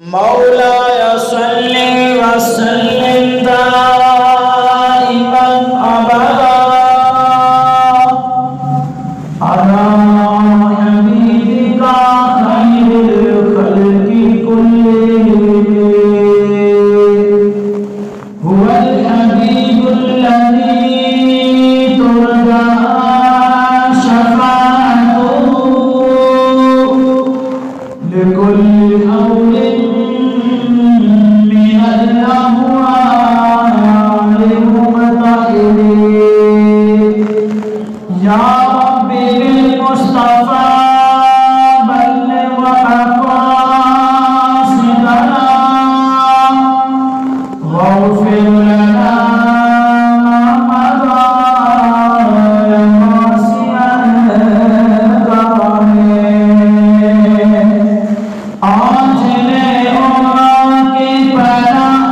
مولاي صل وسلم دائما أبدا على حبيبك خير الخلق كلهم هو الحبيب الذي ترجى شفاعته لكل أول من الأهوال مبتهل يا ربي بالمصطفى بلغ مقاصدنا واغفر لنا ما مضى يا واسع الكرم آج لے امت کی پناہ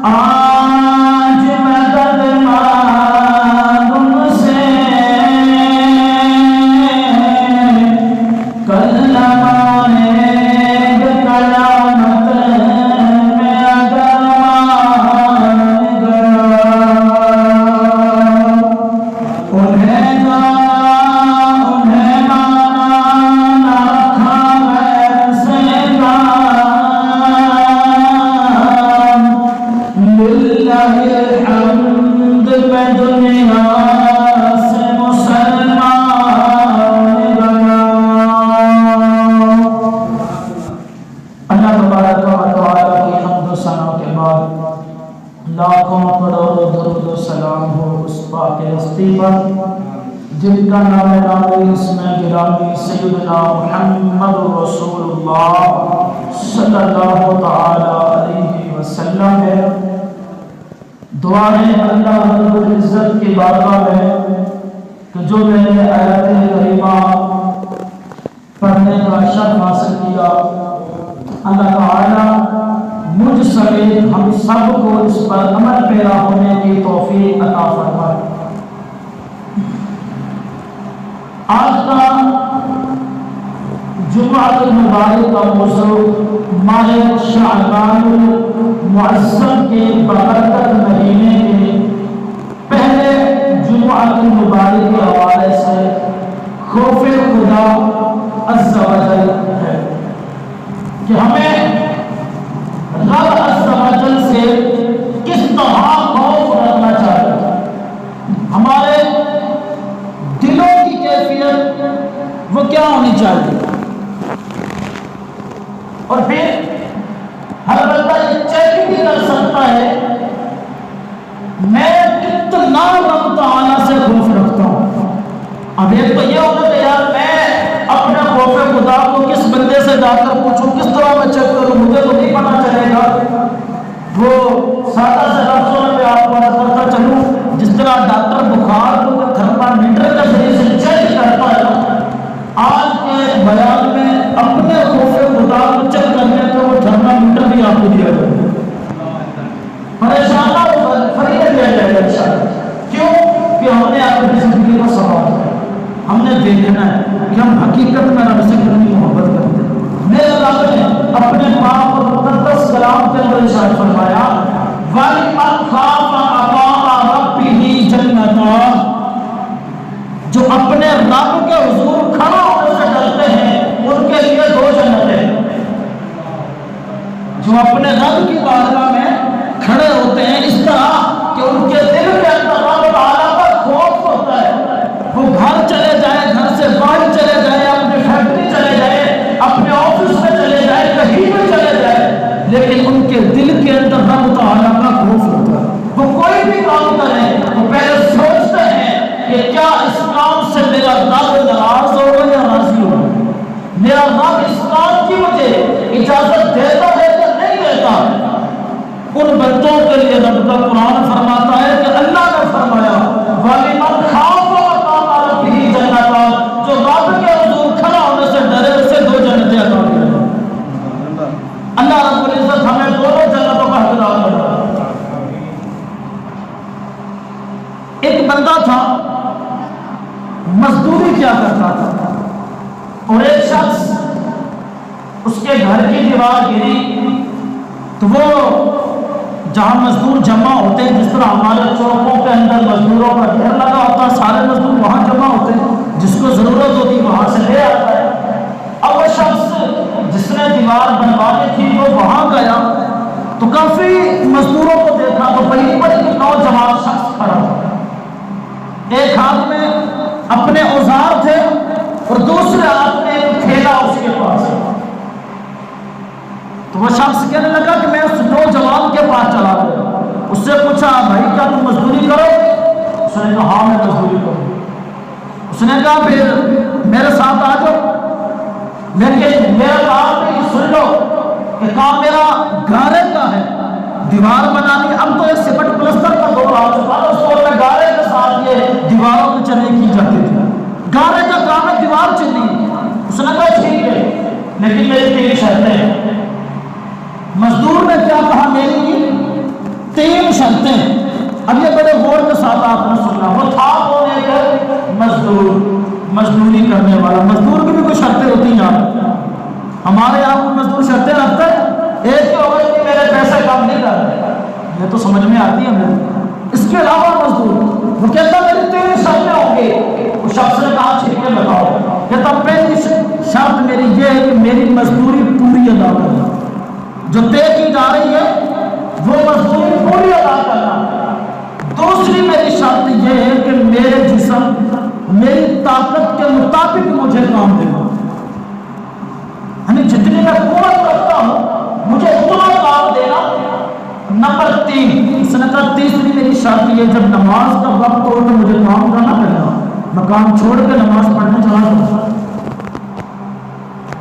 آج مدد مانگ سے کل نمانے قیامت میں اگر مان گیا انہیں جانا انہیں مانا نہ رکھا غیر سے کام للہ الحمد میں دنیا سے مسلمان بنا اللہ تبارک و تعالی کی حمد و ثنا کے بعد لاکھوں کروڑوں درود و سلام ہو اس پاک ہستی پر جن کا نام نامی اسم گرامی سیدنا محمد رسول اللہ صلی اللہ تعالی علیہ وسلم ہے۔ دعائیں اللہ رب العزت کی بارگاہ میں کہ جو میں نے آیت کریمہ پڑھنے کا شرف حاصل کیا، اللہ تعالی مجھ سمیت ہم سب کو اس پر عمل پیرا ہونے کی توفیق عطا فرمائے۔ آج کا جمعہ المبارک کا موضوع ماہ شعبان المعظم کے ببرکت مہینے کے پہلے جمعہ المبارک کے حوالے سے خوف خدا عز و جل ہے کہ ہمیں رب عز و جل سے کس طرح خوف رکھنا چاہیے، ہمارے دلوں کی کیفیت وہ کیا ہونی چاہیے، اور پھر ہر بندہ یہ چیک بھی کر سکتا ہے میں کتنا رب تعالیٰ سے خوف رکھتا ہوں۔ اب ایک تو یہ ہوگا کہ یار میں اپنے خوف خدا کو کس بندے سے جا کر پوچھوں، کس طرح میں چیک کروں، مجھے تو نہیں پتا چلے گا۔ وہ سادہ سے لفظوں میں آپ کو بتاتا چلوں، جس طرح ڈاکٹر بخار کو تھرمامیٹر کے ذریعے سے چیک کرتا ہے، آج کے بیان میں اپنے خوف خدا کو چیک کرنے کو وہ تھرمامیٹر بھی آپ کو دیا جائے گا، پریشانہ فریدہ دیا جائے گا انشاءاللہ۔ کیوں کہ ہم نے اپنی زندگی کو سوال ہے، ہم نے دیکھنا ہے کہ ہم حقیقت میں رب سے کتنی محبت کرتے ہیں۔ میرے رب نے اپنے پاک اور مقدس کلام کے اندر ارشاد فرمایا وَلِمَنْ خَافَ مَقَامَ رَبِّهِ جَنَّتَانِ، جو اپنے رب کے حضور کھڑا ہونے سے ڈرتے ہیں ان کے لیے دو جنتیں، جو اپنے رب کی بارگاہ میں کھڑے ہوتے ہیں اس طرح کہ ان کے دل کے اندر رب تعالیٰ کا خوف ہوتا ہے، وہ گھر چلے جائیں، گھر سے باہر چلے جائیں، اپنی فیکٹری چلے جائیں، اپنے آفس میں چلے جائیں، کہیں بھی چلے جائیں، لیکن ان کے دل کے اندر رب تعالیٰ کا خوف ہوتا ہے۔ وہ کوئی بھی کام کریں وہ پہلے سوچتے ہیں کہ کیا اس کام سے میرا رب ناراض ہوگا یا راضی ہوگا، میرا رب اس کام کی مجھے اجازت دیتا ہے یا نہیں دیتا۔ ان بندوں کے لیے رب کا قرآن فرماتا ہے کہ اللہ نے فرمایا وَلِمَنْ خَافَ مَقَامَ رَبِّهِ جَنَّتَانِ، جو رب کے حضور کھڑا ہونے سے ڈرے اسے دو جنتیں عطا کی جائیں۔ اللہ رب العزت ہمیں دونوں جنتوں کا حقدار بنا۔ ایک بندہ تھا مزدوری کیا کرتا تھا، اور ایک شخص اس کے گھر کی دیوار گری جہاں مزدور جمع ہوتے ہیں، جس طرح ہمارے چوکوں کے اندر مزدوروں کا ڈھیر لگا ہوتا ہے، سارے مزدور وہاں جمع ہوتے ہیں، جس کو ضرورت ہوتی ہے وہاں سے لے آتا ہے۔ اب وہ شخص جس نے دیوار بنوانی تھی وہ وہاں گیا تو کافی مزدوروں کو دیکھا تو بڑی بڑی نوجوان شخص کھڑا ہوا، ایک ہاتھ میں اپنے اوزار تھے اور دوسرے ہاتھ میں ایک تھیلا اس کے پاس۔ تو وہ شخص کہنے لگا کہ میں اس نوجوان کے پاس چلا گیا، اس سے پوچھا بھائی کیا تم مزدوری کرو؟ اس نے کہا ہاں میں مزدوری کروں۔ اس نے کہا پھر میرے ساتھ آ جاؤ، لیکن میرا کام نہیں، سن لو کہ کام میرا گارے کا ہے، دیوار بنانی۔ اب تو یہ سمنٹ پلستر کا دور آ چکا ہے، اس دور میں گارے کے ساتھ یہ دیواروں کی چنائی کی جاتی تھی، گارے کا کام ہے دیوار چننی۔ اس نے کہا ٹھیک ہے لیکن میری 3 شرطیں ہیں۔ مزدور نے کیا کہا؟ میری 3 شرطیں۔ اب یہ بڑے غور کے ساتھ آپ نے سننا، وہ تھا کون؟ ایک مزدور، مزدوری کرنے والا۔ مزدور کی بھی کوئی شرطیں ہوتی ہیں یار، ہمارے یہاں کوئی مزدور شرطیں رکھتا ہے؟ ایک ہی ہوگا کہ میرے پیسے کم نہیں کرتے، یہ تو سمجھ میں آتی ہے ہمیں۔ اس کے علاوہ مزدور وہ کہتا میری 3 شرطیں ہوں گی۔ اس شخص نے کہا ٹھیک ہے بتاؤ۔ کہتا پہلی شرط میری یہ ہے کہ میری مزدوری پوری ادا کرنا، جو طے کی جا رہی ہے وہ مزدوری پوری ادا کرنا۔ دوسری میری شرط یہ ہے کہ میرے جسم میری طاقت کے مطابق مجھے کام دینا، یعنی جتنی میں قوت رکھتا ہوں مجھے اتنا کام دینا۔ نمبر 3 اس نے کہا تیسری میری شرط یہ جب نماز کا وقت ہو تو مجھے کام کرنا پڑنا، میں کام چھوڑ کے نماز پڑھنے چلا جاتا۔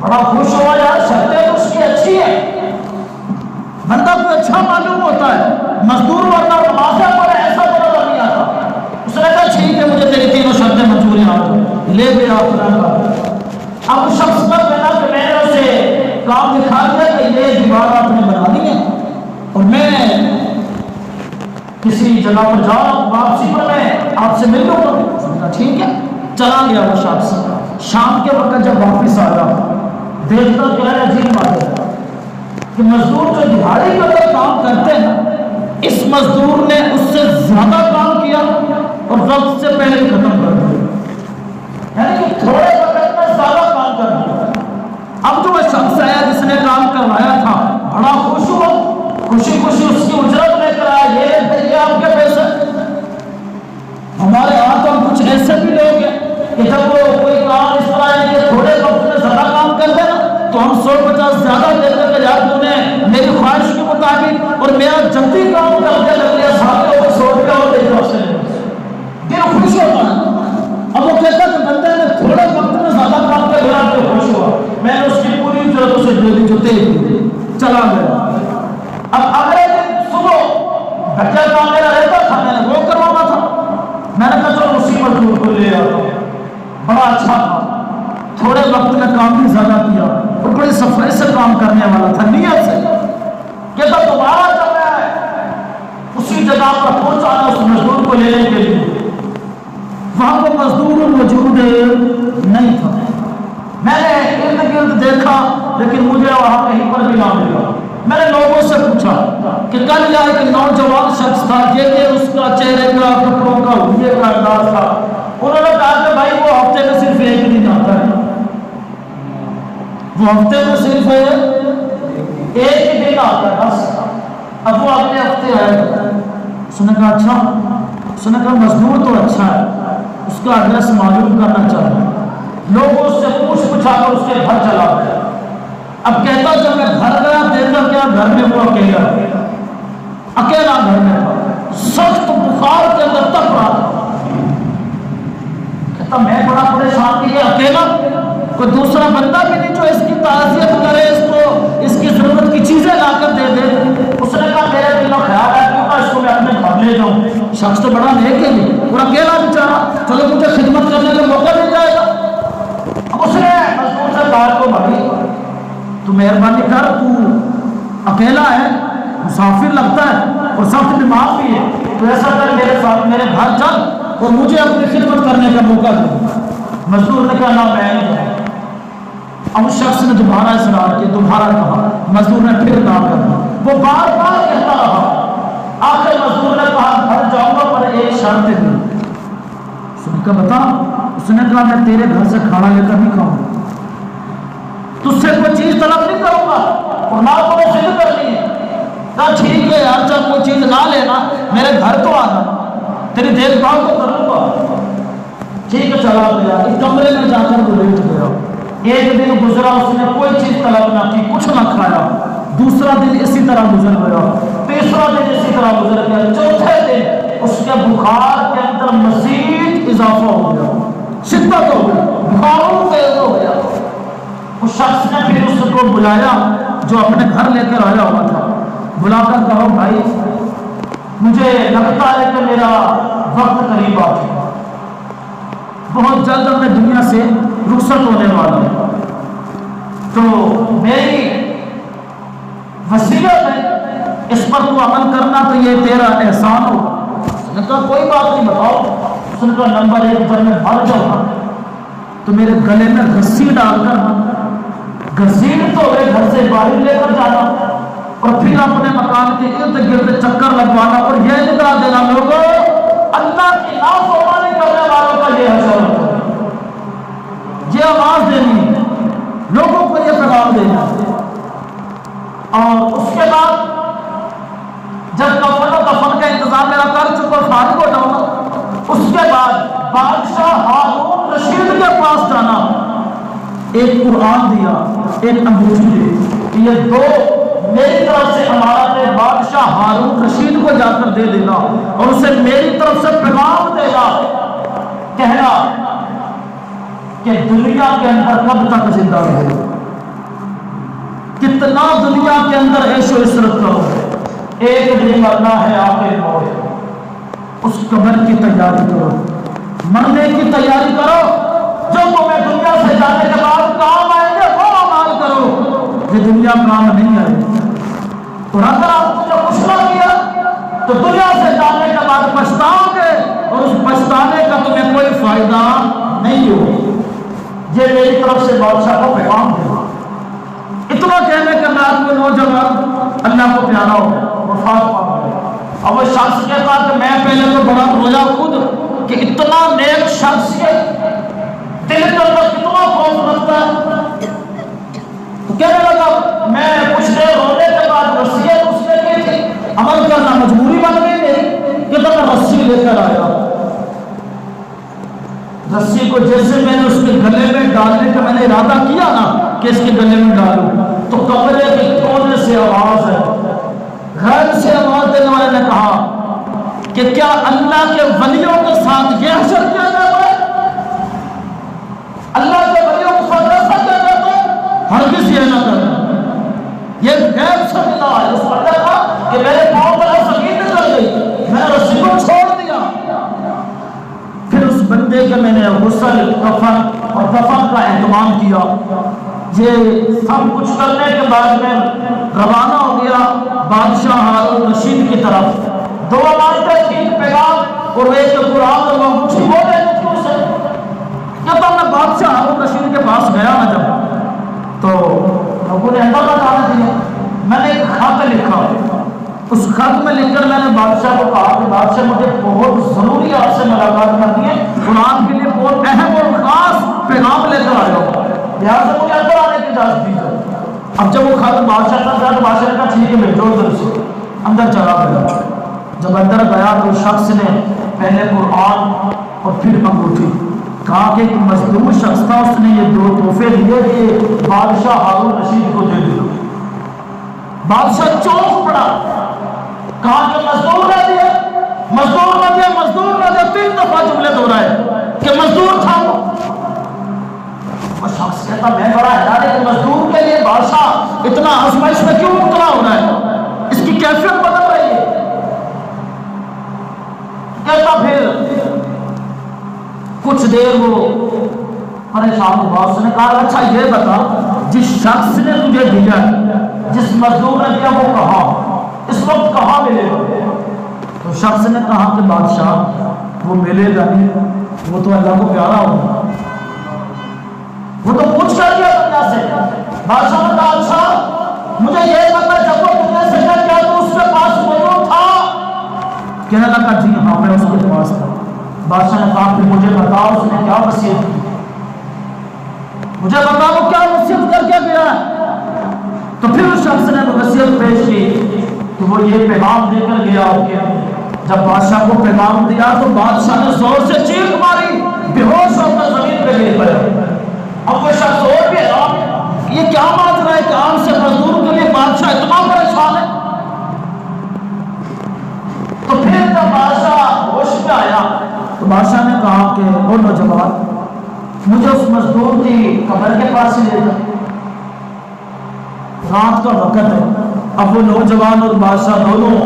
بڑا خوش ہوا یار، شرطیں تو اس کی اچھی ہے، بندہ کو اچھا معلوم ہوتا ہے، مزدور ورنہ نمازیں پڑھے ایسا تو نظر نہیں آتا۔ اس نے کہا ٹھیک ہے مجھے تیری 3 شرطیں منظور ہیں، آ لے گیا اپنا۔ اب اس شخص پر کہنا کہ میں نے اسے کام دکھا دیا کہ یہ دیوار آپ نے بنا دی ہے اور میں کسی جگہ پر جا رہا ہوں، واپسی پر میں آپ سے مل لوں گا۔ ٹھیک ہے، چلا گیا وہ شخص۔ شام کے وقت جب واپس آیا دیکھتا کیا ہے عجیب بات ہے کہ مزدور جو دیہاڑی کے اندر کام کرتے ہیں، اس مزدور نے اس سے زیادہ کام کیا اور وقت سے پہلے ختم کر دیا، یعنی کہ تھوڑے وقت میں زیادہ کام کر دیا۔ اب جو وہ شخص آیا جس نے کام کروایا تھا بڑا خوش ہوا، خوشی خوشی اس کی اجرت لے کر آیا، یہ آپ کے پیسے۔ ہمارے ہاں تو کچھ ایسے بھی لوگ ہیں کہ جب وہ کوئی کام اس طرح ہے کہ تھوڑے وقت میں زیادہ کام کر دے نا تو ہم 150 زیادہ دے کر کے یار تم نے میری خواہش کے مطابق اور میرا جلدی کام کر کے لگ لیا، ساتھ میں 100 روپیہ اور دے دو سے دل خوش ہوتا ہے۔ اب وہ کہتا کہ بندے نے تھوڑے وقت میں زیادہ کام کر دیا تو خوش ہوا، میں نے اس کی پوری اجرت اسے دے دی جو دے چلا گیا۔ اب اگلے دن صبح بچہ کام میرا رہتا تھا، میں نے وہ کروانا تھا، میں نے کہا چلو اسی مزدور کو لے آتا ہوں، بڑا اچھا تھا، تھوڑے وقت میں کام بھی زیادہ کیا اور بڑی صفائی سے کام کرنے والا تھا، نیت سے۔ کہتا دوبارہ جب میں اسی جگہ پر پہنچا اس مزدور کو لینے کے لیے، وہاں پر مزدور موجود نہیں تھا۔ میں نے ارد گرد دیکھا لیکن مجھے وہاں کہیں پر بھی نہ ملا۔ میں نے لوگوں سے پوچھا کہ کل یہ ایک نوجوان شخص تھا، یہ اس کا چہرے کا کپڑوں کا ہوئے کا انداز تھا۔ انہوں نے کہا کہ بھائی وہ ہفتے میں صرف 1 دن آتا ہے، وہ ہفتے میں صرف 1 ہی دن آتا ہے بس۔ اب وہ اگلے ہفتے آئے، اس نے کہا اچھا، اس نے کہا مزدور تو اچھا ہے، اس کا ایڈریس معلوم کرنا چاہیے۔ لوگوں سے پوچھ پوچھا کر اس کے گھر چلا گیا۔ اب کہتا جب میں گھر گیا دیکھا کیا گھر میں وہ اکیلا گھر میں تھا، سخت بخار کے اندر تپ رہا تھا۔ کہتا میں بڑا پریشان کہ یہ اکیلا، کوئی دوسرا بندہ بھی نہیں جو اس کی تعزیت کرے، اس کی ضرورت کی چیزیں لا کر دے دے۔ اس نے کہا میرے دل میں خیال ہے کہ اس کو میں اپنے گھر لے جاؤں، شخص تو بڑا نیک ہے اور اکیلا بیچارہ، چلو مجھے خدمت کرنے کا موقع مل جائے گا۔ اب اس نے مزدور سے کہا کو بھائی تو مہربانی کر، تو اکیلا ہے، مسافر لگتا ہے اور سخت بیمار بھی ہے، تو ایسا کر میرے ساتھ میرے گھر چل اور مجھے اپنی خدمت کرنے کا موقع دے۔ مزدور نے کہا نہ میں نہیں۔ اب اس شخص نے دوبارہ اصرار کیا، دوبارہ کہا، مزدور نے پھر نہ کرنا، وہ بار بار کہتا رہا شرطیں دی. اس نے کہا بتا. اس نے کہا میں تیرے گھر سے کھانا لے کر نہیں کھاؤں گا, تجھ سے کوئی چیز طلب نہیں کروں گا, اور نہ تو میں ضد کرنی ہے. کہا ٹھیک ہے یار, جب کوئی چیز نہ لینا میرے گھر تو آنا, تیری دیکھ بھال تو کروں گا. ٹھیک ہے چلا گیا. ایک کمرے میں جا کر وہ لیٹ گیا. ایک دن گزرا, اس نے کوئی چیز طلب نہ کی, کچھ نہ کھایا. دوسرا دن اسی طرح گزر گیا. تیسرا دن اسی طرح گزر گیا. چوتھے دن اس کے بخار کے اندر مزید اضافہ ہو گیا, شدت ہو گئی, بخار تیز ہو گیا. اس شخص نے پھر اس کو بلایا جو اپنے گھر لے کر آیا ہوا تھا. بلا کر کہا بھائی مجھے لگتا ہے کہ میرا وقت قریب آ چکا, بہت جلد میں دنیا سے رخصت ہونے والا ہوں, تو میری وصیت ہے اس پر تو عمل کرنا, تو یہ تیرا احسان ہوگا. اس نے کہا کوئی بات نہیں بتاؤ. اس نے کہا نمبر 1, جب میں مر جاؤں تو میرے گلے میں رسی ڈال کر گھسیٹ تو میرے گھر سے باہر لے کر جانا, اور پھر اپنے مکان کے ارد گرد چکر لگوانا, اور یہ نگاہ دینا لوگوں اللہ کی نافرمانی کرنے والوں کا یہ حشر ہوتا ہے. یہ آواز دینی, لوگوں کو یہ پیغام دینا. اور اس کے بعد جب کفن و دفن کا انتظام میرا کر چکا, فارغ ہو جاؤں, اس کے بعد بادشاہ ہارون رشید کے پاس جانا, ایک قرآن دیا, ایک انگوٹھی دی, یہ دو میری طرف سے امانت ہے. بادشاہ ہارون رشید کو جا کر دے دینا, اور اسے میری طرف سے پیغام دینا, کہنا کہ دنیا کے اندر کب تک زندہ رہے, کتنا دنیا کے اندر عیش و عشرت کرو, ایک دن مرنا ہے آخر موت. اس قبر کی تیاری کرو, مرنے کی تیاری کرو, جو تمہیں دنیا سے جانے کے بعد کام آئیں گے وہ اعمال کرو, یہ دنیا کام نہیں آئے گی. اور اگر آپ نے کچھ نہ کیا تو دنیا سے جانے کے بعد پچھتاؤ گے, اور اس پچھتانے کا تمہیں کوئی فائدہ نہیں ہوگا. یہ میری طرف سے بادشاہ کو پیغام دے. اتنا کہنے کے بعد وہ نوجوان اللہ کو پیارا ہو وفات پا گیا. اور وہ شخص کہتا کہ میں پہلے تو بڑا رویا خود کہ اتنا نیک شخص کے دل کے اندر کتنا خوف رکھتا ہے. تو کہنے لگا میں کچھ دیر رونے کے بعد وصیت اس نے کی تھی, عمل کرنا مجبوری بن گئی میری, کہ تو میں رسی لے کر آیا. رسی کو جیسے میں نے اس کے گلے میں ڈالنے کا میں نے ارادہ کیا نا کہ اس کے گلے میں ڈالوں, تو کمرے کے کونے سے آواز ہے, گھر سے آواز دینے والے نے کہا کہ کیا اللہ کے ولیوں کے ساتھ یہ حشر کیا جاتا ہے, اللہ کے ولیوں کے ساتھ ایسا کیا جاتا ہے, ہرگز یہ نہ کرنا. یہ غیب سے ملا ہے. اس پر کہا کہ میرے پاؤں پر سکین نکل گئی, میں نے رسی کو چھوڑ دیا. پھر اس بندے کے میں نے غسل, کفن اور دفن کا اہتمام کیا. یہ سب کچھ کرنے کے بعد میں روانہ ہو گیا بادشاہ ہارون رشید کی طرف. دو امانتیں تھیں, پیغام اور ایک قرآن اور وہ کچھ بولے نہیں سے. جب میں بادشاہ ہارون رشید کے پاس گیا نا جب, تو لوگوں نے اندر بتانا دیا. میں نے ایک خط لکھا, اس خط میں لکھ کر میں نے بادشاہ کو کہا کہ بادشاہ مجھے بہت ضروری آپ سے ملاقات کرنی ہے, قرآن کے لیے بہت اہم اور خاص پیغام لے کر آیا ہوں, لہٰذا مجھے اندر آنے کی اجازت دیجیے. اب جب وہ خط بادشاہ کا تھا تو بادشاہ کا ٹھیک ہے میں جو ادھر سے اندر چلا گیا. جب اندر گیا تو شخص نے پہلے قرآن اور پھر انگوٹھی, کہا کہ ایک مزدور شخص تھا, اس نے یہ دو تحفے دیے کہ بادشاہ ہارون رشید کو دے دیا. بادشاہ چونک پڑا, کہا کہ مزدور نہ دیا, مزدور نہ دیا, مزدور نہ دیا, 3 دفعہ جملے دہرائے کہ مزدور تھا. وہ شخص کہتا میں بڑا حیران ہے کہ مزدور کے لیے بادشاہ اتنا آزمائش میں کیوں مبتلا ہو رہا ہے, اس کی کیفیت بدل رہی ہے. کہتا پھر کچھ دیر وہ پریشان ہوا. اس نے کہا اچھا یہ بتا, جس شخص نے تجھے دیا, جس مزدور نے دیا, وہ کہاں, اس وقت کہاں ملے گا؟ تو شخص نے کہا کہ بادشاہ وہ ملے گا نہیں, وہ تو اللہ کو پیارا ہوگا, وہ تو پوچھ کر دیا دنیا سے. بادشاہ نے کہا اچھا مجھے یہ پتا جب وہ دنیا سے کیا تو اس کے پاس موجود تھا. کہنے نے کہا جی ہاں میں اس کے پاس تھا. بادشاہ نے کہا پھر مجھے بتاؤ اس نے کیا وصیت کی, مجھے بتاؤ وہ کیا وصیت کر کے گیا ہے. تو پھر اس شخص نے وصیت پیش کی کہ وہ یہ پیغام دے کر گیا. جب بادشاہ کو پیغام دیا تو بادشاہ نے زور سے چیخ ماری, بے ہوش ہو کر زمین پہ گر پڑا. اب وہ شخص اور بھی حیران, یہ کیا بات رہا ہے کہ عام سے مزدور کے لیے بادشاہ اتنا پریشان ہے. تو پھر جب بادشاہ ہوش میں آیا تو بادشاہ نے کہا کہ وہ نوجوان مجھے اس مزدور کی قبر کے پاس ہی لے جائے, رات کا وقت ہے. اب وہ نوجوان اور بادشاہ دونوں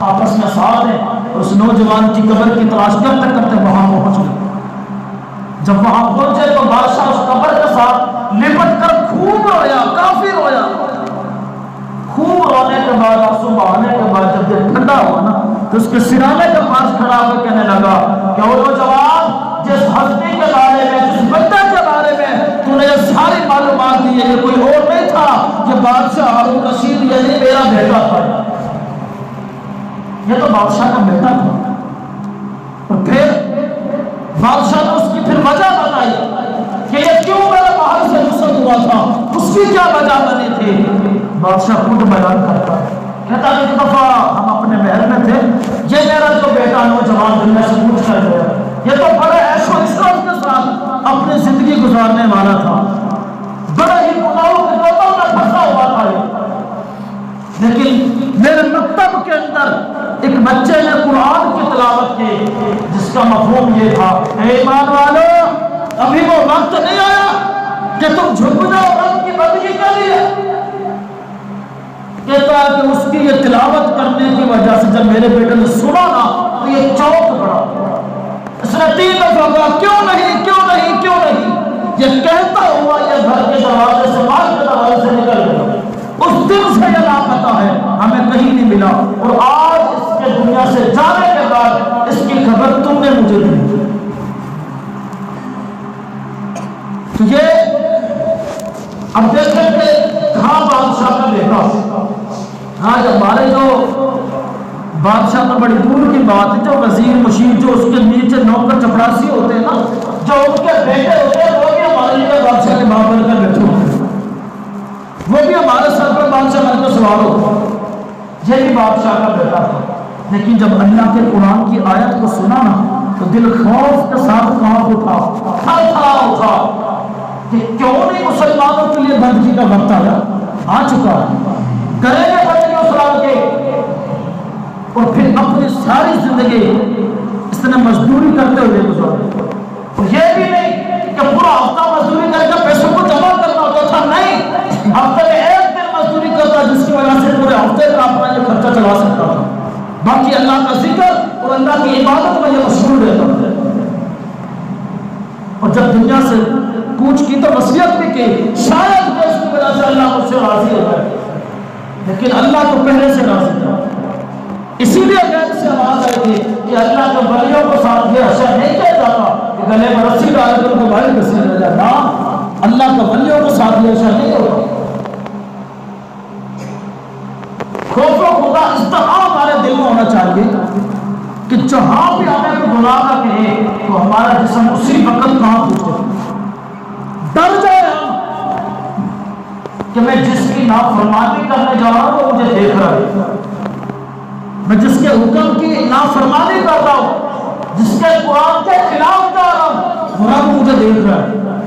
آپس میں ساتھ ہیں. اس نوجوان کی قبر کی تلاش کرتے کرتے وہاں پہنچ گئے. جب وہاں پہنچے تو بادشاہ اس قبر کے ساتھ لپٹ کر خوب رویا, کافی رویا. خوب رونے کے بعد آنسو بہانے کے بعد جب یہ ٹھنڈا ہوا نا تو اس کے سرانے کے پاس کھڑا ہو کے کہنے لگا کہ وہ نوجوان جس ہستی کے بارے میں, جس بندے کے بارے میں تو نے یہ ساری معلومات دی ہے, یہ کوئی اور نہیں تھا, یہ بادشاہ ہارون رشید یعنی میرا بیٹا تھا. یہ تو بادشاہ کا بیٹا تھا. اور پھر بادشاہ نے اس کی پھر وجہ بتائی کہ یہ کیوں میرے باہر سے رخصت ہوا تھا, اس کی کیا وجہ بنی تھی. بادشاہ خود بیان کرتا ہے, کہتا ہے ایک دفعہ ہم اپنے محل میں تھے, یہ میرا جو بیٹا نوجوان دنیا سے پوچھ کر گیا, یہ تو بڑے عیش و عشرت کے ساتھ اپنی زندگی گزارنے والا تھا, بڑے ہی گناہوں کے دوتوں میں پھنسا ہوا تھا. لیکن میرے مکتب کے اندر ایک بچے نے قرآن کی تلاوت کی جس کا مفہوم یہ تھا, اے ایمان والو ابھی وہ وقت نہیں آیا کہ تم جھک جاؤ رب کی بندگی کے لیے. کہتا ہے کہ اس کی یہ تلاوت کرنے کی وجہ سے جب میرے بیٹے نے سنا نا تو یہ چوک پڑا. اس نے 3 دفعہ کہا کیوں نہیں کیوں نہیں کیوں نہیں. یہ کہتا ہوا یہ گھر کے دروازے سے باہر کے دروازے سے نکل گیا. اس دن سے یہ لاپتہ ہے, ہمیں کہیں نہیں ملا, اور آج اس کے دنیا سے جانے کے بعد اس کی خبر تم نے مجھے دی. تو یہ اب دیکھیں کہ کہاں بادشاہ کا بیٹا. آج ہمارے جو بادشاہ تو بڑی دور کی بات ہے, جو وزیر مشیر جو اس کے نیچے نوکر چپڑاسی ہوتے ہیں نا, جو ان کے بیٹے ہوتے ہیں وہ بھی ہمارے لیے بادشاہ کے باپ بن کر بیٹھے ہوتے ہیں, وہ بھی ہمارے سر پر بادشاہ بن کر سوار ہوتا ہے. یہ بھی بادشاہ کا بیٹا تھا. لیکن جب اللہ کے قرآن کی آیت کو سنا نا تو دل خوف کے ساتھ کہاں اٹھا, تھر تھرا اٹھا کہ کیوں نہیں مسلمانوں کے لیے بندگی کا وقت آ چکا ہے, کریں گے بندگی اسلام کے. اور پھر اپنی ساری زندگی اس نے مزدوری کرتے ہوئے گزاری. اور یہ بھی نہیں کہ پورا ہفتہ مزدوری کر کے پیسوں کو جمع کرنا ہوتا تھا, نہیں, ہفتے میں 1 دن مزدوری کرتا جس کی وجہ سے پورے ہفتے کا اپنا یہ خرچہ چلا سکتا تھا. باقی اللہ کا ذکر اور اللہ کی عبادت میں یہ مشغول رہتا تھا. اور جب دنیا سے کوچ کی تو وصیت بھی کی, شاید کہ اس کی وجہ سے اللہ مجھ سے راضی ہو جائے, لیکن اللہ تو پہلے سے راضی تھا. اسی لیے غیر سے آواز آئی تھی کہ اللہ کے ولیوں کو ساتھ یہ حشر نہیں کیا جاتا کہ گلے میں رسی ڈال کر ان کو باہر گھسیا نہ جائے. ہاں, اللہ کے ولیوں کو ساتھ یہ حشر نہیں ہوتا. خوف و خدا اس طرح ہمارے دل میں ہونا چاہیے کہ جہاں بھی ہمیں کوئی گناہ نہ کہے تو ہمارا جسم اسی وقت کہاں پوچھے, ڈر جائے ہم کہ میں جس کی نافرمانی کرنے جا رہا ہوں وہ مجھے دیکھ رہا ہے, میں جس کے حکم کی نافرمانی کر رہا ہوں, جس کے قرآن کے خلاف جا رہا ہوں, وہ رب مجھے دیکھ رہا ہے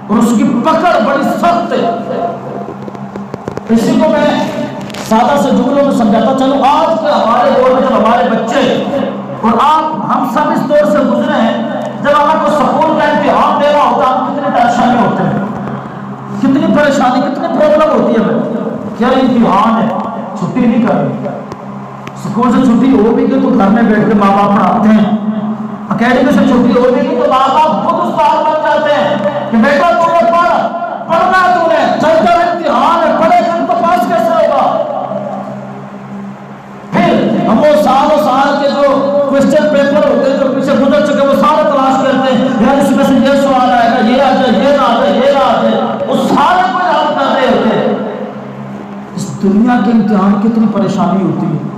اور اس کی پکڑ بڑی سخت ہے. اسی کو میں سادہ سے جملوں میں سمجھاتا چلوں. آج کے ہمارے دور میں جب ہمارے بچے اور ہم سب اس دور سے گزرے ہیں, جب ہمیں کوئی سکول کا امتحان دے رہا ہوتا ہم کتنے پریشانی ہوتے ہیں, کتنی پریشانی کتنی پرابلم ہوتی ہے. کیا امتحان ہے, چھٹی نہیں کرنی, سکول سے چھٹی ہو بھی گئی تو گھر میں بیٹھ کے ماں باپ پڑھاتے ہیں, اکیڈمی سے چھٹی ہو بھی گئی تو ماں باپ خود استاد بن جاتے ہیں کہ بیٹا تو نے پڑھنا ہے, تو نے چل کر امتحان ہے, پڑھے گا تو پاس کیسے ہوگا. پھر ہم وہ سال کے جو کوسچن پیپر ہوتے ہیں جو پیچھے گزر چکے وہ سارے تلاش کرتے ہیں, یار اس میں سے یہ سوال آئے گا, یہ آ جائے, یہ نہ آ جائے, یہ نہ آ جائے, وہ سارے کو یاد کر رہے ہوتے ہیں. اس دنیا کے امتحان کتنی پریشانی ہوتی ہے.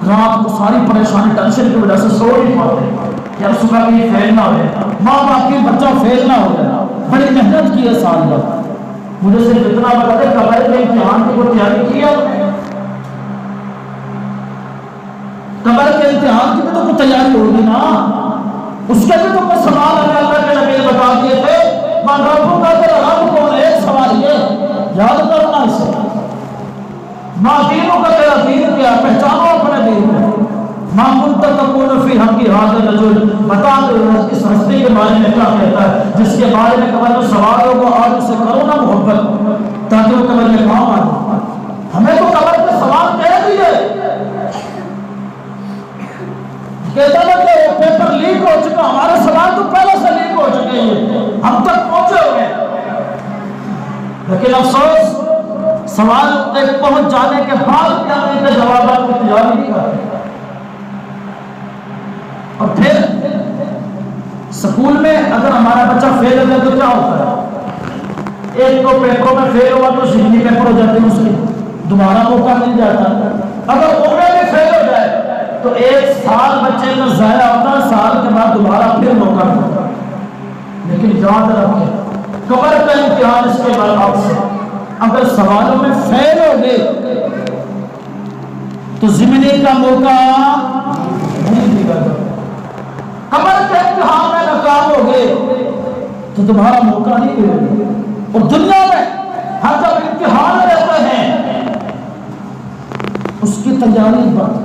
رات کو ساری پریشانی ٹینشن کی وجہ سے سو نہیں پاتے یا صبح بھی فیل نہ ہو جائے، ماں باپ کی بچہ فیل نہ ہو جائے، بڑی محنت کی ہے سال بھر۔ مجھے صرف اتنا بتا دے قبر کے امتحان کی کوئی تیاری کی ہے؟ قبر کے امتحان کی بھی تو کوئی تیاری ہوگی نا، اس کے بھی تو کوئی سوال ہمیں اللہ کے نبی نے بتا دیے تھے، من ربک کا تیرا رب کون ہے؟ ایک سوال یہ یاد کرنا اسے، ماں دینوں کا تیرا دین کیا، پہچانو اپنے دین کو، ماں کنت تکون فی حق ھذا الرجل، بتا دو اس ہستی کے بارے میں کیا کہتا ہے جس کے بارے میں قبر میں سوال ہوگا، آج اسے کرو نا محبت تاکہ وہ قبر میں کام آئے۔ ہمیں تو قبر کے سوال کہہ دیے، کہتا ہے کہ وہ پیپر لیک ہو چکا، ہمارے سوال تو پہلے سے لیک ہو چکے ہیں، ہم تک پہنچے ہوئے، لیکن افسوس سوال تک پہنچ جانے کے بعد کیا ان کے جوابات کی تیاری نہیں کرتے۔ اور پھر سکول میں اگر ہمارا بچہ فیل ہو جائے تو کیا ہوتا ہے؟ ایک تو پیپروں میں فیل ہوا تو زندگی پیپر ہو جاتے ہیں، اس کی دوبارہ موقع مل جاتا ہے۔ اگر ان میں بھی فیل ہو جائے تو ایک سال بچے کا ضائع ہوتا ہے، سال کے بعد دوبارہ پھر موقع ملتا ہے۔ لیکن یاد رکھیں قبر کا امتحان اس کے بعد آپ سے، اگر سوالوں میں فیل ہو گئے تو زندگی کا موقع نہیں ملے گا۔ قبر کے امتحان میں ناکام ہو گئے تو تمہارا موقع نہیں ملے گا۔ اور دنیا میں ہر جب امتحان رہتے ہیں اس کی تیاری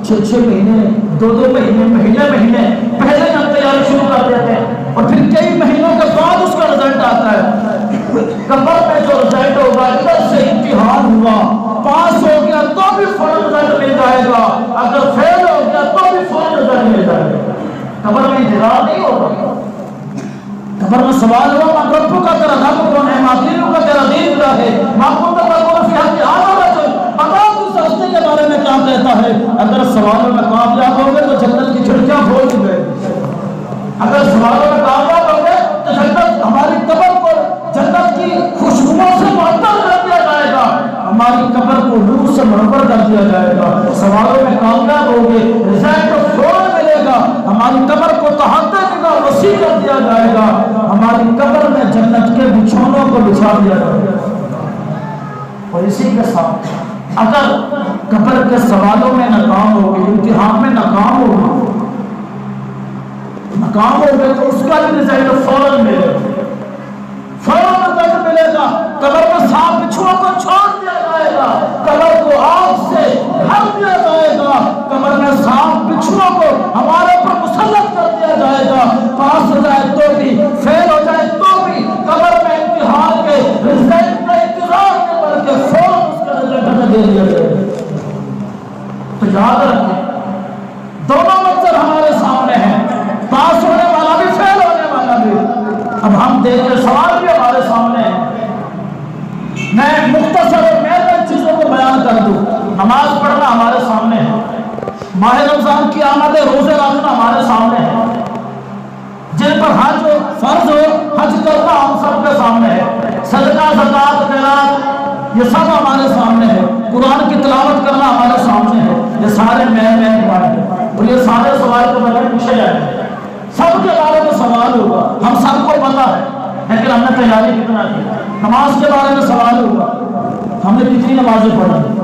6 مہینے 2 مہینے پہلے ہم تیاری شروع کر دیتے ہیں، اور پھر کئی مہینوں کے بعد اس کا رزلٹ آتا ہے۔ قبر میں جو رزلٹ ہوگا، ادھر سے امتحان ہوا، پاس ہو گیا تو بھی فوراً رزلٹ مل جائے گا، اگر فیل ہو گیا تو بھی فوراً رزلٹ مل جائے گا۔ قبر میں انتظار نہیں ہوگا، قبر میں سوال ہوا من ربک کا تیرا رب کون ہے، ماں دینوں کا تیرا دین کیا ہے، ماں کنت تکون فی حق ھذا الرجل، بتا اس ہستی کے بارے میں کیا کہتا ہے۔ اگر سوالوں میں کامیاب ہو گئے تو جنت کی کھڑکیاں کھول دی گئے، اگر سوالوں میں کامیاب ہو گئے تو جنت ہماری قبر کو جنت کی خوشبوؤں سے معطر کر دیا جائے گا، ہماری قبر کو نور سے منور کر دیا جائے گا۔ سوالوں میں کامیاب ہو گئے رزلٹ فوراً ملے گا، ہماری قبر کو تحتے نگاہ وسیع کر دیا جائے گا، ہماری قبر میں جنت کے بچھونوں کو بچھا دیا جائے گا۔ اور اسی کے ساتھ اگر قبر کے سوالوں میں ناکام ہو گئے، امتحان میں ناکام ہو گئے تو اس کا بھی رزلٹ فوراً ملے گا، فوراً رزلٹ ملے گا۔ قبر میں سانپ بچھوؤں کو چھوڑ دیا جائے گا، قبر کو آگ سے بھر دیا جائے گا، قبر میں سانپ بچھوؤں کو ہمارے اوپر مسلط کر دیا جائے گا، پاس ہو جائے تو بھی فیل ہو جائے تو بھی قبر میں امتحان کے رزلٹ کا انتظار نہ کر کے فوراً اس کا رزلٹ ہمیں دے دیا جائے گا۔ تو یاد رکھیں دونوں منظر ہمارے سامنے ہیں، پاس ہونے والا بھی فیل ہونے والا بھی۔ اب ہم دیکھیں سوال بھی ہمارے سامنے ہے، میں مختصر اور محدود چیزوں کو بیان کر دوں۔ نماز پڑھنا ہمارے سامنے ہے، ماہ رمضان کی آمد ہے، روزے رکھنا ہمارے سامنے ہے، جن پر حج فرض ہو حج کرنا ہم سب کے سامنے ہے، صدقہ زکوٰۃ خیرات یہ سب ہمارے سامنے ہے، قرآن کی تلاوت کرنا ہمارے سامنے ہے، یہ سارے اور یہ سارے سوال کے بارے میں پوچھے جائیں گے، سب کے بارے میں سوال ہوگا، ہم سب کو پتا ہے، لیکن ہم نے تیاری کتنا کی۔ نماز کے بارے میں سوال ہوگا، ہم نے کتنی نمازیں پڑھی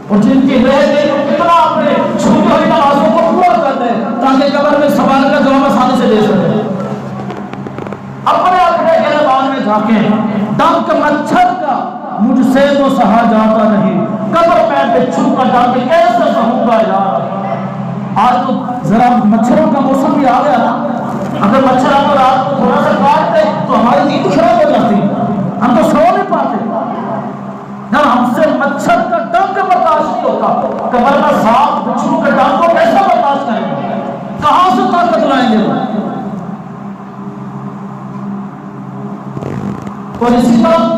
اور جن کی رہ گئی وہ کتنا اپنے چھوٹی ہوئی نمازوں کو پورا کر دیں تاکہ قبر میں سوال کا جواب آسانی سے دے سکے۔ اپنے گریبان میں جھانکیں، ڈنک مچھر کا مجھ سے تو سہا جاتا نہیں، قبر میں بچھو کا ڈنک کیسے سہوں گا یار۔ آج تو ذرا مچھروں کا موسم بھی آ گیا نا، اگر مچھر آپ کو رات کو تھوڑا سا کاٹ دے تو ہماری نیند خراب ہو جاتی ہے، ہم تو سو نہیں پاتے۔ جب ہم سے مچھر کا ڈنک برداشت نہیں ہوتا، قبر میں سانپ بچھو کے ڈنک کو کیسے برداشت کریں گے، کہاں سے طاقت لائیں گے؟ اور اسی طرح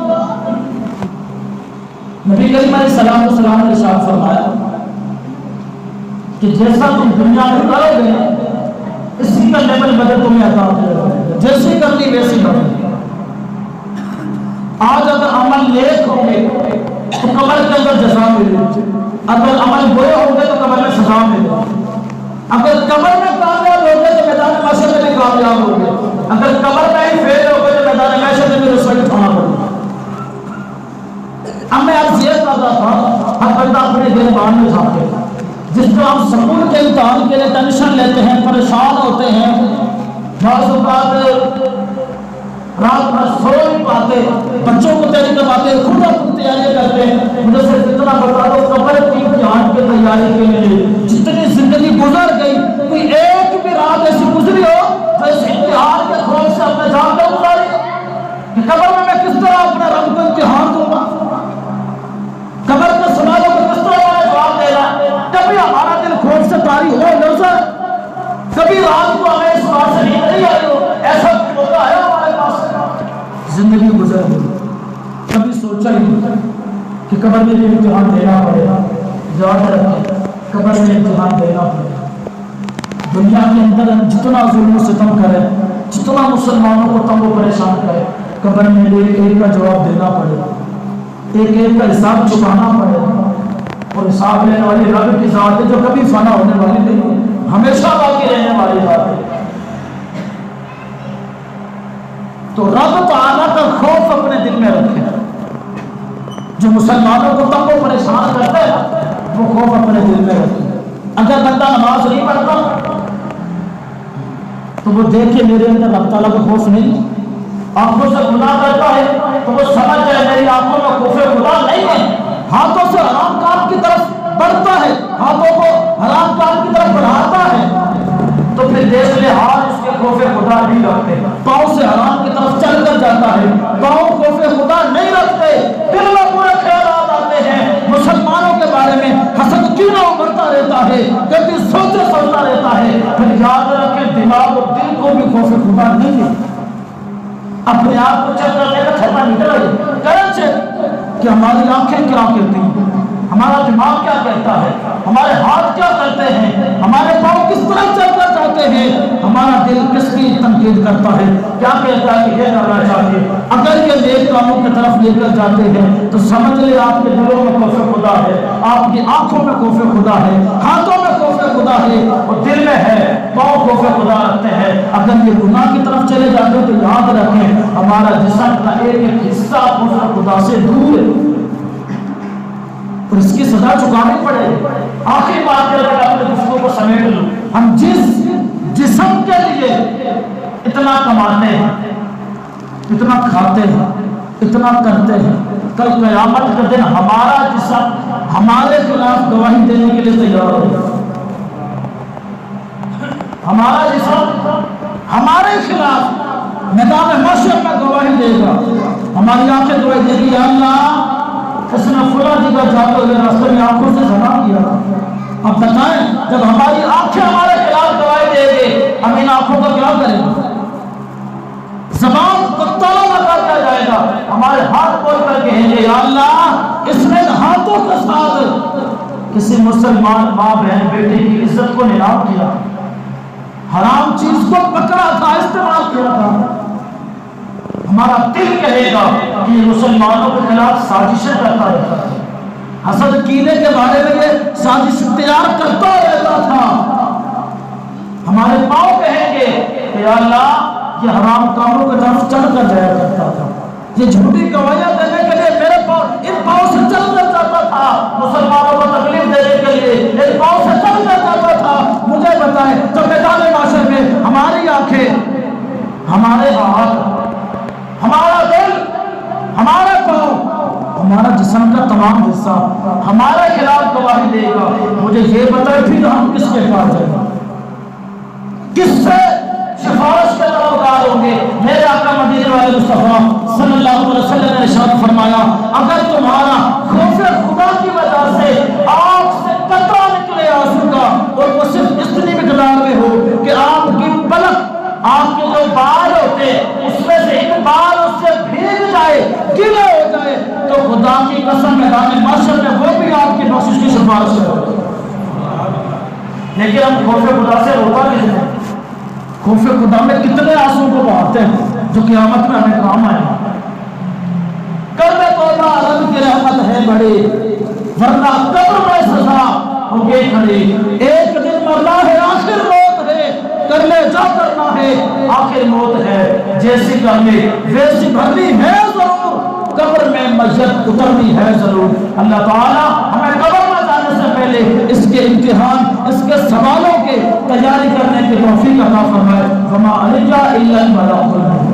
نبی کریم علیہ السلام نے ارشاد فرمایا کہ جیسا تم دنیا میں کرو گے اسی کا لیول بدل تمہیں عطا ہوگا، جیسی کرنی ویسی کرنی۔ آج اگر عمل نیک ہوں گے تو قبر کے اندر جزا ملے گی. اگر عمل برے ہوں گے تو قبر میں سزا ملے گی. اگر قبر میں کامیاب ہو گئے تو میدان محشر میں بھی کامیاب ہو گئے. اگر قبر میں ہی فیل ہو گئے تو میدان محشر میں بھی رسوائی اٹھانا پڑے گا. اب میں آپ یہ کر رہا تھا ہر بندہ اپنے دل بان میں جاتے ہیں. جس طرح ہم سکول کے امتحان کے لیے ٹینشن لیتے ہیں, پریشان ہوتے ہیں, بعض اوقات رات بھر سو نہیں پاتے, بچوں کو تیاری کرواتے, خود اپنی تیاری کرتے ہیں. مجھے صرف اتنا بتا دو قبر کی امتحان کی تیاری کے لیے جتنی زندگی گزر گئی, کوئی ایک بھی رات ایسی گزری ہو جو اس امتحان کے خوف سے اپنے جان کو گزاری کہ قبر میں کس طرح اپنے رب کو امتحان دوں گا, قبر کے سوالوں کو کس طرح میں جواب دے رہا. کبھی ہمارا دل خوف سے طاری ہو لرزا, کبھی رات کو ہمیں اس بات سے نیند نہیں آئی ہو, ایسا موقع ہے ہمارے پاس. زندگی گزر گئی, کبھی سوچا ہی نہیں کہ قبر میں بھی امتحان دینا پڑے گا. یاد رکھیں قبر میں امتحان دینا پڑے گا. دنیا کے اندر ہم جتنا ظلم و ستم کریں, جتنا مسلمانوں کو تنگ و پریشان کریں, قبر میں ایک ایک کا جواب دینا پڑے گا, ایک ایک کا حساب چکانا پڑے گا. اور حساب لینے والی رب کی ذات ہے جو کبھی فنا ہونے والی نہیں ہے, ہمیشہ باقی رہنے والی ذات ہے. تو رب تعالیٰ کا خوف اپنے دل میں رکھے. جو مسلمانوں کو تنگ و پریشان کرتے ہیں وہ خوف اپنے دل میں رکھے. اگر بندہ نماز نہیں پڑھتا تو وہ دیکھے میرے اندر رب تعالیٰ کا خوف نہیں. آنکھوں سے گناہ کرتا ہے تو وہ سمجھ جائے میری آنکھوں میں خوف خدا نہیں ہے. ہاتھوں سے حرام کام کی طرف بڑھتا ہے, ہاتھوں کو حرام کام کی طرف بڑھاتا ہے تو پھر دیکھ لے ہاتھ اس کے خوف خدا نہیں رکھتے. پاؤں سے حرام کی طرف چل کر جاتا ہے, پاؤں خوف خدا نہیں رکھتے. دل میں برے خیالات آتے ہیں, مسلمانوں کے بارے میں حسد کینہ ابھرتا رہتا ہے, کبھی سوچتا رہتا ہے. پھر یاد رکھیں دماغ اور دل کو بھی خوف خدا نہیں ہے. اپنے آپ کو چیک کرنے کا چھپا نکل رہے کریں چیک کہ ہماری آنکھیں کیا کہتی ہیں, ہمارا دماغ کیا کہتا ہے, ہمارے ہاتھ کیا کرتے ہیں, ہمارے پاؤں کس طرح چلنا چاہتے ہیں, ہمارا دل کس کی تنقید کرتا ہے, کیا کہتا ہے کہ یہ کرنا چاہیے. اگر یہ نیک کاموں کی طرف لے کر جاتے ہیں تو سمجھ لے آپ کے دلوں میں خوف خدا ہے, آپ کی آنکھوں میں خوف خدا ہے, ہاتھوں میں خوف خدا ہے اور دل میں ہے, پاؤں خوف خدا رکھتے ہیں. اگر یہ گناہ کی طرف چلے جاتے ہیں تو یاد رکھیں ہمارا جسم کا ایک ایک حصہ خوف خدا سے دور ہے اور اس کی سزا چکانی پڑے. آخری بات کر کے اپنے گفتگو کو سمیٹ لوں. ہم جس جسم کے لیے اتنا کماتے ہیں, اتنا کھاتے ہیں, اتنا کرتے ہیں, کل قیامت کے دن ہمارا جسم ہمارے خلاف گواہی دینے کے لیے تیار ہوگا. ہمارا جسم ہمارے خلاف میدان محشر میں گواہی دے گا. ہماری آنکھیں گواہی دے گی, یا اللہ اس نے فلاں جگہ جاتے ہوئے راستے میں آنکھوں سے زنا کیا. اب بتائیں جب ہماری آنکھیں ہمارے خلاف گواہی دے گی ہم ان آنکھوں کا کیا کریں گے. زبان کو تالا لگا دیا جائے گا, ہمارے ہاتھ بول کر کہیں گے یا اللہ اس نے ہاتھوں کے ساتھ کسی مسلمان ماں بہن بیٹے کی عزت کو نیلام کیا, حرام چیز کو پکڑا تھا, استعمال کیا تھا. ہمارا دل کہے گا کہ یہ مسلمانوں کے خلاف سازشیں کرتا رہتا ہے, حسد کینے کے بارے میں یہ سازش تیار کرتا رہتا تھا. ہمارے پاؤں کہیں گے کہ یا اللہ یہ حرام کاموں کی طرف چڑھ کر جایا کرتا تھا, یہ جھوٹی گواہیاں دینے کے لیے میرے پاؤں ان پاؤں سے چل کر جاتا تھا, مسلمانوں کو تکلیف دینے کے لیے ان پاؤں سے چل کر جاتا تھا. مجھے بتائیں جب میدان محشر میں ہماری آنکھیں, ہمارے ہاتھ, ہمارا دل, ہمارا پاؤں, ہمارا جسم کا تمام حصہ ہمارے خلاف گواہی دے گا, مجھے یہ بتائیں پھر ہم کس کے پاس جائیں گے, کس سے سفارش کے طلبگار ہوں گے. میرے آقا مدینے والے مصطفیٰ صلی اللہ علیہ وسلم نے ارشاد فرمایا اگر تمہارا خوف خدا کی وجہ سے آنکھ سے قطرہ نکلے آنسو کا اور وہ صرف اتنی مقدار میں ہو کہ آپ کی پلک, آپ کے جو بال ہوتے اس میں سے ایک بال اس سے بھیگ جائے, گیلے ہو جائے, تو خدا کی قسم میدان محشر میں وہ بھی آپ کی بخشش کی سفارش کرے. لیکن ہم خوف خدا سے روتا نہیں ہیں. خوف خدا میں کتنے آنسو کو بہاتے ہیں جو قیامت میں ہمیں کام آئے. کر دے توبہ رب کی رحمت ہے بڑی، ورنہ قبر میں سزا ہوگی کھڑی۔ ایک دن مرنا ہے آخر موت ہے، کر لے جو کرنا ہے آخر موت ہے، جیسی کرنی ویسی بھرنی ہے ضرور، قبر میں میت اترنی ہے ضرور۔ اللہ تعالیٰ ہمیں قبر میں جانے سے پہلے اس کے امتحان، اس کے سوالوں کے تیاری کرنے کی توفیق عطا فرمائے۔ وما علینا الا البلاغ المبین۔